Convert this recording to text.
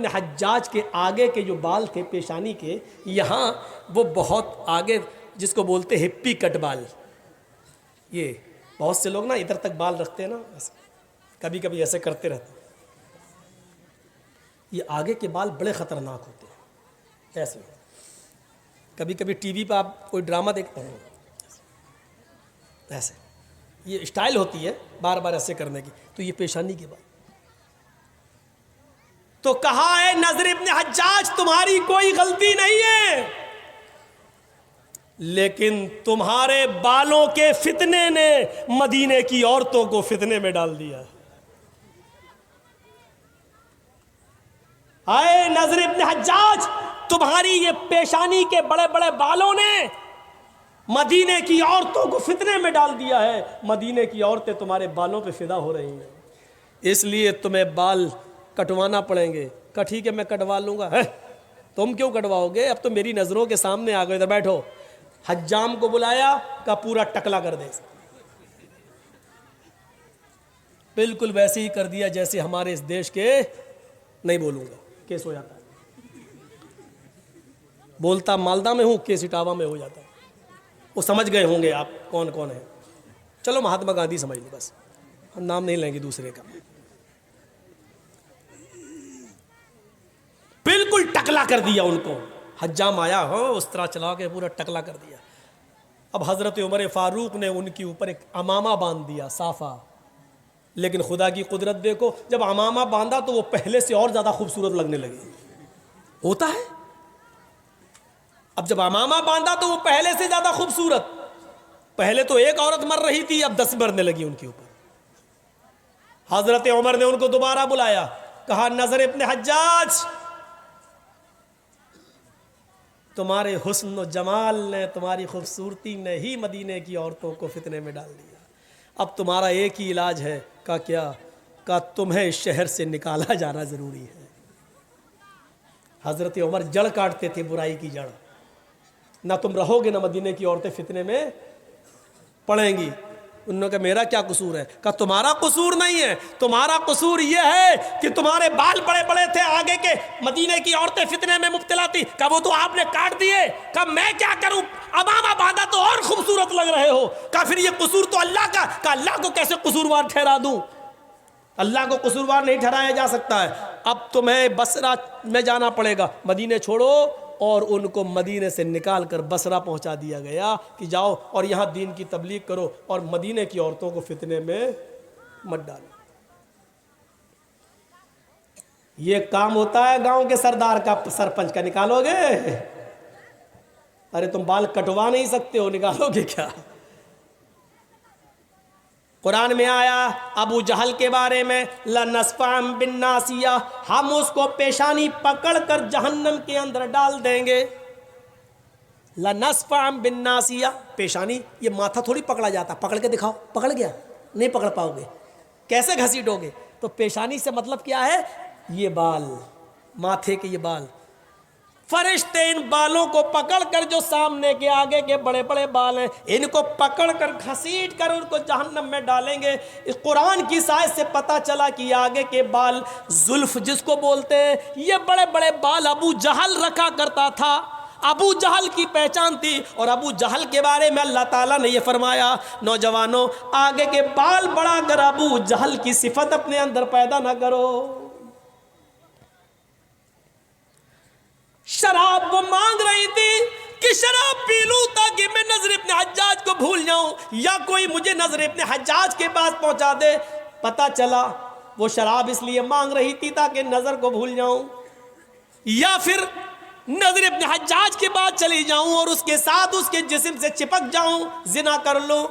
حجاج کے آگے کے جو بال تھے پیشانی کے یہاں وہ بہت آگے، جس کو بولتے ہیں ہپی کٹ بال. یہ بہت سے لوگ نا ادھر تک بال رکھتے ہیں نا، ایسے کبھی کبھی ایسے کرتے رہتے ہیں. یہ آگے کے بال بڑے خطرناک ہوتے ہیں. ایسے کبھی کبھی ٹی وی پہ آپ کوئی ڈرامہ دیکھتے ہیں، ایسے یہ اسٹائل ہوتی ہے بار بار ایسے کرنے کی. تو یہ پیشانی کے بال. تو کہا ہے نضر ابن حجاج تمہاری کوئی غلطی نہیں ہے، لیکن تمہارے بالوں کے فتنے نے مدینے کی عورتوں کو فتنے میں ڈال دیا. اے نضر ابن حجاج، تمہاری یہ پیشانی کے بڑے بڑے بالوں نے مدینے کی عورتوں کو فتنے میں ڈال دیا ہے. مدینے کی عورتیں تمہارے بالوں پہ فدا ہو رہی ہیں، اس لیے تمہیں بال کٹوانا پڑیں گے. کہا ٹھیک ہے میں کٹوا لوں گا. تم کیوں کٹواؤ گے؟ اب تو میری نظروں کے سامنے آ گئے. ادھر بیٹھو. حجام کو بلایا، کہا پورا ٹکلا کر دے. بالکل ویسے ہی کر دیا جیسے ہمارے اس دیش کے، نہیں بولوں گا کیس ہو جاتا ہے. بولتا مالدہ میں ہوں، کیس اٹاوا میں ہو جاتا ہے. وہ سمجھ گئے ہوں گے آپ کون کون ہیں. چلو مہاتما گاندھی سمجھ لو، بس ہم نام نہیں لیں گے دوسرے کا. بالکل ٹکلا کر دیا ان کو. حجام آیا ہو اس طرح چلا کے پورا ٹکلا کر دیا. اب حضرت عمر فاروق نے ان کے اوپر ایک امامہ باندھ دیا، صافہ. لیکن خدا کی قدرت دیکھو، جب امامہ باندھا تو وہ پہلے سے اور زیادہ خوبصورت لگنے لگی. ہوتا ہے اب جب امامہ باندھا تو وہ پہلے سے زیادہ خوبصورت. پہلے تو ایک عورت مر رہی تھی، اب 10 مرنے لگی ان کے اوپر. حضرت عمر نے ان کو دوبارہ بلایا، کہا نضر ابن حجاج، تمہارے حسن و جمال نے، تمہاری خوبصورتی نے ہی مدینے کی عورتوں کو فتنے میں ڈال دیا. اب تمہارا ایک ہی علاج ہے. کہا کیا؟ کہا تمہیں اس شہر سے نکالا جانا ضروری ہے. حضرت عمر جڑ کاٹتے تھے، برائی کی جڑ. نہ تم رہو گے، نہ مدینے کی عورتیں فتنے میں پڑیں گی. انہوں نے کہا میرا کیا قصور ہے؟ کہا تمہارا قصور نہیں ہے، تمہارا قصور یہ ہے کہ تمہارے بال بڑے بڑے تھے آگے کے، مدینے کی عورتیں فتنے میں مبتلا تھی. کہا وہ تو آپ نے کاٹ دیے. کہا میں کیا کروں، امامہ باندھا تو اور خوبصورت لگ رہے ہو. کہا پھر یہ قصور تو اللہ کا. کہا اللہ کو کیسے قصوروار ٹھہرا دوں؟ اللہ کو قصوروار نہیں ٹھہرایا جا سکتا ہے. اب تمہیں بصرہ میں جانا پڑے گا. مدینے چھوڑو. اور ان کو مدینے سے نکال کر بصرہ پہنچا دیا گیا کہ جاؤ اور یہاں دین کی تبلیغ کرو اور مدینے کی عورتوں کو فتنے میں مت ڈالو. یہ کام ہوتا ہے گاؤں کے سردار کا، سرپنچ کا. نکالو گے؟ ارے تم بال کٹوا نہیں سکتے ہو، نکالو گے کیا؟ قرآن میں آیا ابو جہل کے بارے میں، لَنَسْفَعًا بِالنَّاسِيَةِ، ہم اس کو پیشانی پکڑ کر جہنم کے اندر ڈال دیں گے. لَنَسْفَعًا بِالنَّاسِيَةِ، پیشانی یہ ماتھا تھوڑی پکڑا جاتا. پکڑ کے دکھاؤ. پکڑ گیا؟ نہیں پکڑ پاؤ گے. کیسے گھسیٹو گے؟ تو پیشانی سے مطلب کیا ہے؟ یہ بال، ماتھے کے یہ بال. فرشتے ان بالوں کو پکڑ کر، جو سامنے کے آگے کے بڑے بڑے بال ہیں، ان کو پکڑ کر گھسیٹ کر ان کو جہنم میں ڈالیں گے. اس قرآن کی سائز سے پتہ چلا کہ آگے کے بال زلف جس کو بولتے ہیں، یہ بڑے بڑے بال ابو جہل رکھا کرتا تھا. ابو جہل کی پہچان تھی. اور ابو جہل کے بارے میں اللہ تعالیٰ نے یہ فرمایا، نوجوانوں آگے کے بال بڑھا کر ابو جہل کی صفت اپنے اندر پیدا نہ کرو. شراب وہ مانگ رہی تھی کہ شراب پی لوں تاکہ میں نضر ابن حجاج کو بھول جاؤں، یا کوئی مجھے نضر ابن حجاج کے پاس پہنچا دے. پتہ چلا وہ شراب اس لیے مانگ رہی تھی تاکہ نظر کو بھول جاؤں، یا پھر نضر ابن حجاج کے پاس چلی جاؤں اور اس کے ساتھ اس کے جسم سے چپک جاؤں، زنا کر لوں.